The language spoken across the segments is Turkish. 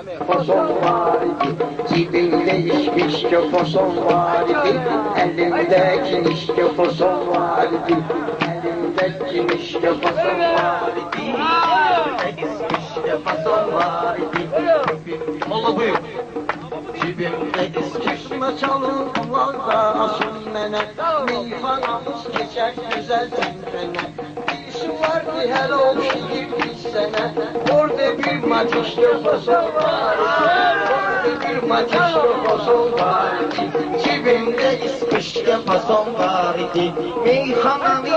Fason var idi, cibinde işte fason var idi, elimdeki işte fason var idi, elimdeki işte fason var idi, elimdeki işte fason var idi. Allah buyur. Cibimde iskişme çalınlarda asıl mene, meyhanamız geçer güzel tümrene. Birisi vardı hele o şehir sene, orada bir macişte fason var, orada bir macişte fason var. Cibimde iskişte fason var idi, meyhanamı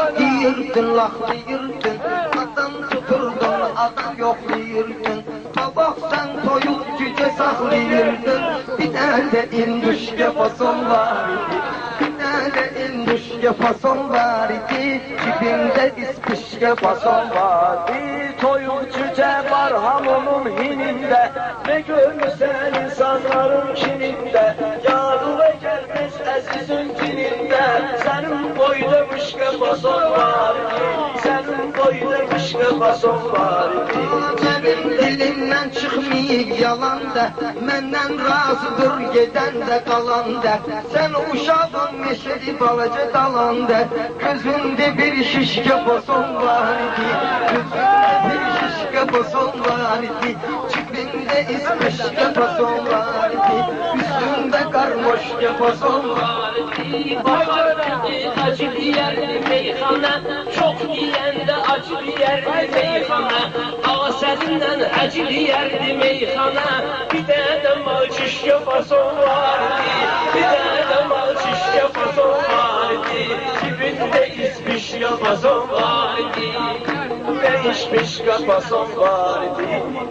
yırdın, lahlıyırdın, adam tuturdun, adam yoklayırdın. Babaktan toyup cüce saklayırdın, bir tane induşke fason var idi, bir tane induşke fason var idi, cibimde ispişke fason var idi. Toyup cüce var hamurun hininde, ne görürsen insanların kininde, yarı ve gelmez azizin dininde. Senin boyda mışke fason var idi, senin boyda mışke fason var idi. Cebim dilimden çıkmayıp yalan de, menden razıdır geden de kalan de. Sen uşağın meşedi balacı dalan de, gözünde bir şişke fason var idi, gözünde bir şişke fason var idi, cibinde ismişke fason var idi, üstünde karmoşke fason var idi. Bakardı acı bir yerdi meyhane, çok yiyende acı bir yerdi meyhane. Ağa selinden acı bir yerdi meyhane, bir de macişke fason vardı, bir de macişke fason vardı, cibinde ismişke fason vardı, değişmiş fason vardı.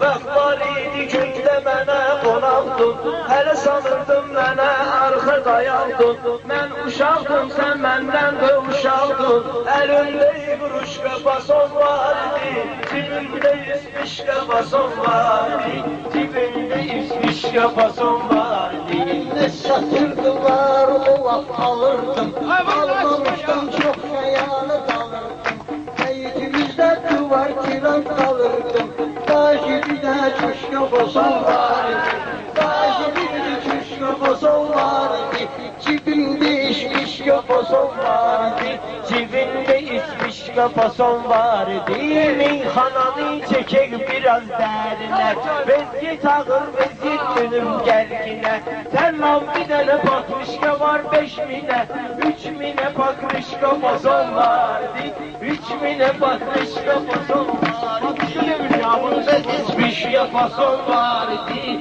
Vaxt var idi günde mənə qonaqdın, hələ sanırdım mənə arxa dayandın. Mən uşaqdım, sən məndən də uşaqdın, əlində quruşqa fason var idi, cibimdə ismişqa fason var idi, cibimdə ismişqa fason var idi. Ne satırdı var o vaxt alırdım, almamışdım çok xəyali qalırdım, beytimizdə duvar kiran qalırdım, daşı bir də çuşqa fason var idi, daşı bir də çuşqa fason var idi, cibimdə ismişqa fason var idi, cibimdə ismişqa fason var idi. Meyxananı çəkək biraz dərinə, vəziyyət ağır, vəziyyət dönüm gərginə. Səndən bir dənə pakrışka var 5000'e, 3000'e pakrışka fason var idi, 3000'e pakrışka fason var idi. Ve ispişka fason var idi,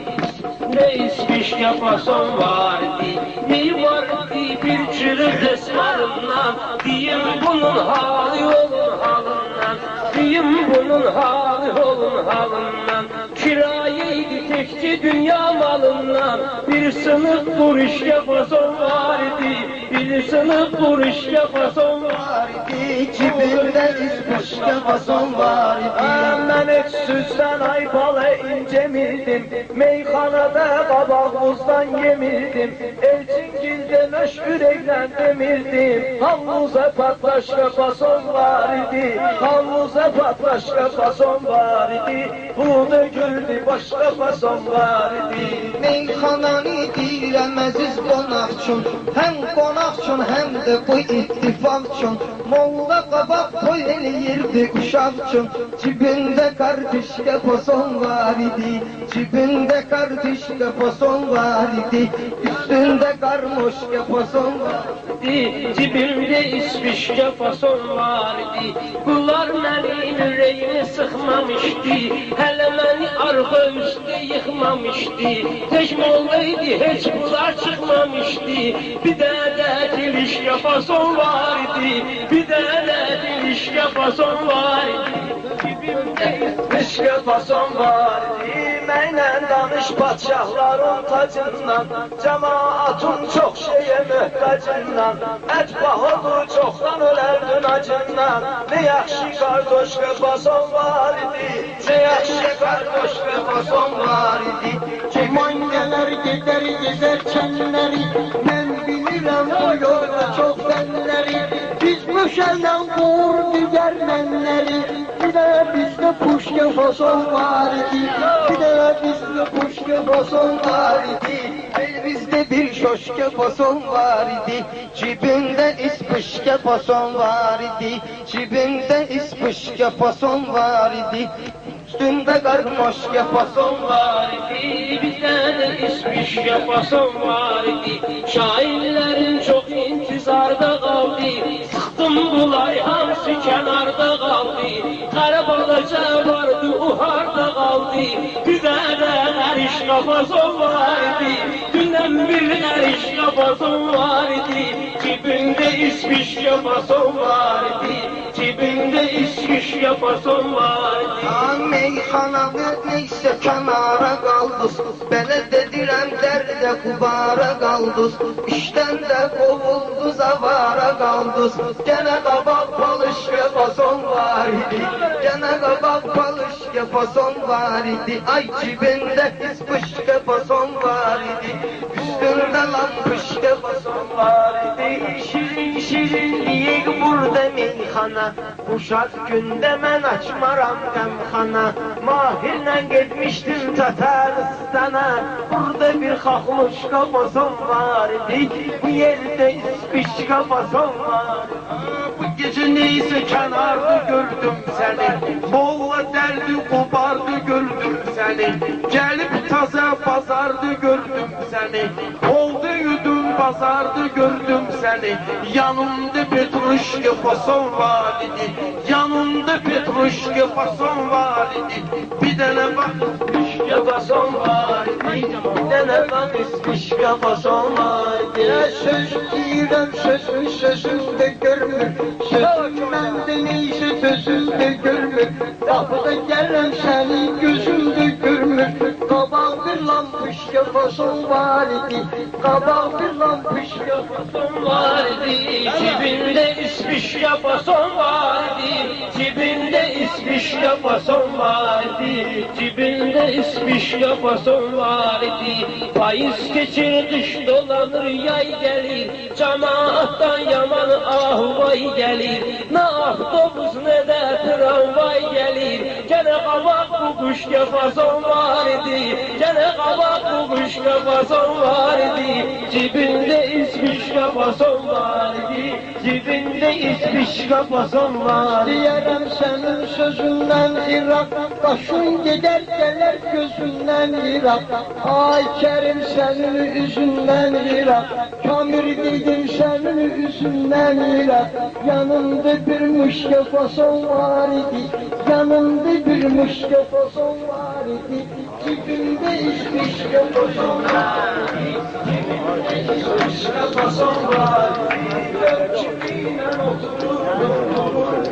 ne ispişka fason var idi. Ne var idi bir çürük esmarından, diyeyim bunun hali olun halından, diyeyim bunun hali olun halından. Kirayeydi tekçi dünya malından, bir sınıf buruşka fason var idi, bir sınıf buruşka fason var idi, cibimde ispişka fason var idi. Ben hiç süsten aypalı incemirdim, meyhanada kabakbuzdan yemirdim, Elçingil'de meşhur eglen demirdim. Havluza patlaşka fason var idi, havluza patlaşka fason var idi, bu da gördü başka fason var idi. Meyxananı deyirəm əziz qonaq üçün, həm qonaq üçün, həm də bu ittifaq üçün. Molla qabaq toy eləyirdi uşaq üçün, cibində kartuşka fason var idi, cibində kartuşka fason var idi, üstündə karmoşka fason var idi, cibimdə ispişka fason var idi. Bunlar mənim ürəyimi sıxmamışdı, hələ məni arxa üstə yıxmamışdı. Tək moldaydı, heç bunlar çıxmamışdı. Bir dənə dilişka fason var idi, bir dənə dilişka fason var idi, cibimdə Ispişka fason var idi, mənlə danış padşahların tacından, cemaatın çox şeyə möhtacından, ət bahadır çoxdan ölərdin acından. Ne yaxşı kartoşka fason var idi, ne yaxşı kartoşka fason var idi. Ceman gələr gedər gezər kənləri, mən bilirəm bu yolda çox fənləri, biz Möşəldən qur digərmənləri, bir də bizdə puşka fason var idi, bir də bizdə puşka fason var idi. Bizdə bir şoşka fason var idi, cibində ispışka fason var idi, cibində ispışka fason var idi. Üstündə qarmoşka fason var idi, Bir tane ismiş yapasım var idi. Şairlerin çok intizarda kaldı. Sıktım bulay hamsi kenarda kaldı. Karabalaca vardı uharda kaldı. Bir tane eriş kafasım var idi. Dünden bir eriş kafasım var idi. Cibinde ismiş yapasım var idi. Cibinde ismiş yapasım var idi. Meyxanamı neysə kənara qaldız, belə dedirəm dərdə qubara qaldız, işdən də qovulduz, avara qaldız. Gənə qabaq palışqa fason var idi, gənə qabaq palışqa fason var idi. Ay cibində ispışqa fason var idi, üstündə lampışqa fason var idi. Şirin şirin yiyik burada meyxana, uşaq gündə mən açmaram qəmxana. Mahirlə getmişdim Tataristan'a, burada bir xaxluşka fason var idi, bu yerdə ispişka fason var. Bu gece neyse kenarda gördüm seni, Molla derdi kopardı gördüm seni, gelip taze pazarda gördüm seni, oldu yudum pazarda gördüm seni, yanımda petruşka fason var idi, yanımda petruşka fason var idi, bir tane bak Pişka fason var idi. Bir tane bak ispişka fason var idi. Söz deyirəm, sözün sözündə görmür, sözün məndə neysə sözündə görmür. Qapıda gələm səni gözümdə görmür. Qabaq bir lampışka fason var idi, qabaq bir lampışka fason Var idi. Cibinde ispişka fason var idi. Cibinde ispişka fason var idi. Cibinde ispişka fason var idi. Faiz keçir dış dolanır yay gelir. Cemaattan yaman ahvay gelir. Ne avtobus ne de tramvay gelir. Gene kabak bu kuşka fason var idi. Gene kabak bu kuşka fason var idi. Cibinde ispişka fason var idi. Cibinde ispişka fason var idi. Deyərəm sənin sözündən İraq, başın gedər gələr gözündən İraq. Ay Kərim sənin üzündən İraq, Kamil dedim sənin üzündən İraq. Yanımda bir müşke fason var idi, yanımda bir müşke fason var idi. Cibimdə ispişke fason var idi, cibimdə ispişke fason var idi. Ölçümüyle oturdum,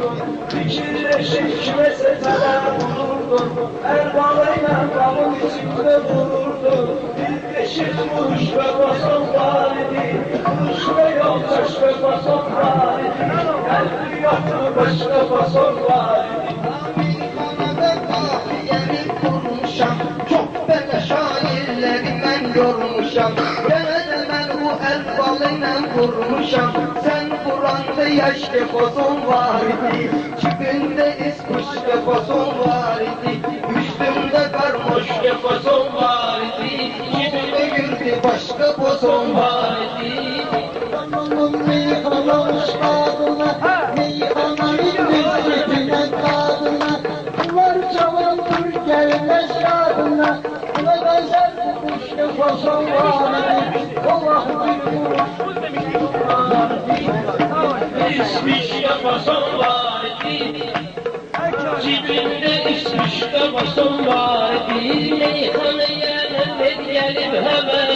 fikirleşik meselelere bulurdum. Erbalayla bağın içinde bulurdum. Bir beşik kuruş ve fason var idi, kuruş ve yoldaş ve fason var idi. Geldi yoktu başka fason var idi. Amerika'da kahviyeni kurmuşam, çok böyle şairleri ben yormuşam. Gene de ben bu el balıyla vurmuşam. Sen buranda yaşlı fason var idi, cibinde ispuşka fason var idi, üstümde karmoşka fason var idi, cibime girdi başka fason var idi. Yanımın meyhana uşağına, meyhananın lezzetine tadına, bunlar cavandır gelmez şadına, buna benzer kuşka fason var idi, Allah bir İspişka fason var idi. Cibinde ispişka fason var idi. Meyhaneye ne diyelim hemen.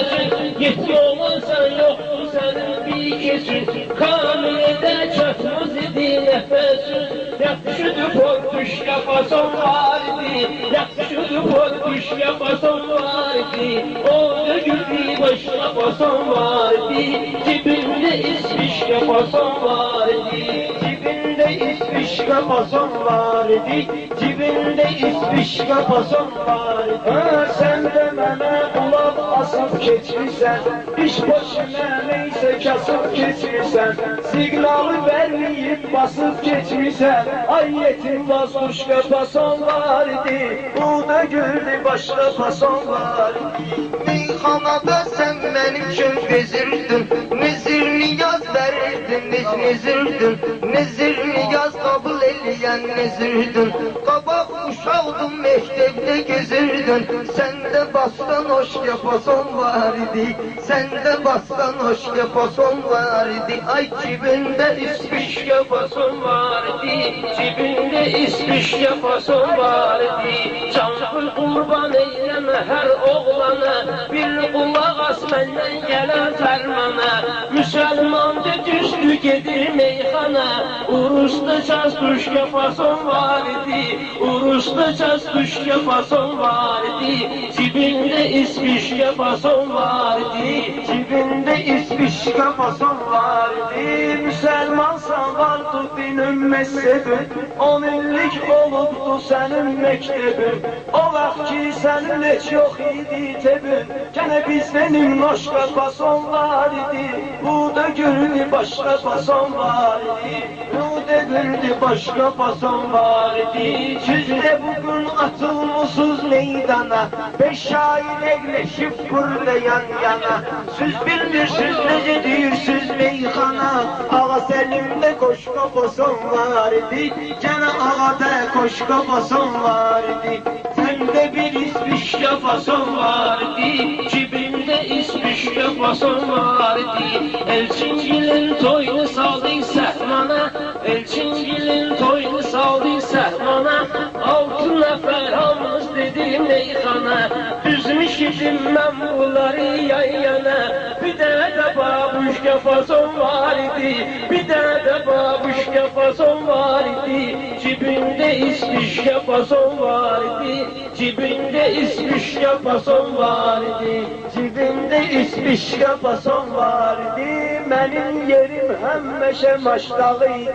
Yetki olmasan yoktu senin bir kesin. Kamilede çatmaz idi nefesin. Yakışıdı portuşka fason var idi. Yakışıdı portuşka fason var idi. O döküldü başka fason var idi. Cibinde ispişka fason var idi. Cibinde ispişka fason var idi. Cibinde ispişka fason var idi. Sen de mənə qulaq as basıp geçmişsen, iş başına neyse kasıp geçmişsen, signalı vermeyip basıp geçmişsen, ay yetim vaz başka pason var idi, bu da gördü başka pason var idi. Meyxanada sen benim için bezirdin, nezir niyaz verirdin, nezirdin, nezir niyaz kabul eleyen nezirdin. Qabaq uşaqdın, mektepte gezirdin, sende bastan hoş yapason var idi, sende bastan hoş yapason var idi. Ay cibinde İspiş yapason var idi, cibinde ispiş yapason var idi. Canfır kurban eyleme her oğlana, bir kulak as menden gelen fermana. Müslümanca düştü gedir meyxana, urusda çaz tuş yapason var idi, urusda çaz tuş yapason var idi. Cibinde ispiş yapason var idi, Cibinde ispiş kafason var idi. Müslümansan vardı dinin mezhebin, 10 illik olubdu senin mektebin. O vaxt ki senin heç yok idi tebin, gene bizdenin başka fason var idi, bu da görünü başka fason var idi, bu da görünü başka fason var idi. Sizde bugün atılmışsız meydana, 5 şair egleşip burada yan yana. Siz bilmirsiniz nece diyorsunuz meyxana, ağa Selim'de koşka fason var idi, gene ağada koşka fason var idi. sende bir ispiş yapason var idi, cibinde ispiş yapason var idi. Elçingilin toyunu saldı sehmana, Elçingilin toyunu saldı sehmana. 6 nefer hamız dedi meyxana, düzmüş idim ben bunları yan yana. Bir de babuşka fason var idi, bir de babuşka fason var idi. Cibinde ispiş yapason var idi, cibinde ispiş yapason var idi. Cibimde ispiş kafason var idi, benim yerim hemmeşe maşdağıydı.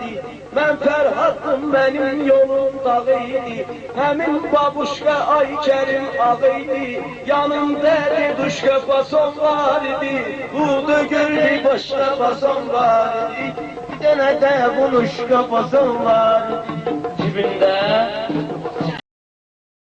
Ben Ferhat'ım, benim yolum dağıydı, hemin babuşka ay kerim ağıydı. Yanımda duş kafason var idi, bu da gördü başka fason var idi. Bir tane de buluş kafason var idi. Cibinde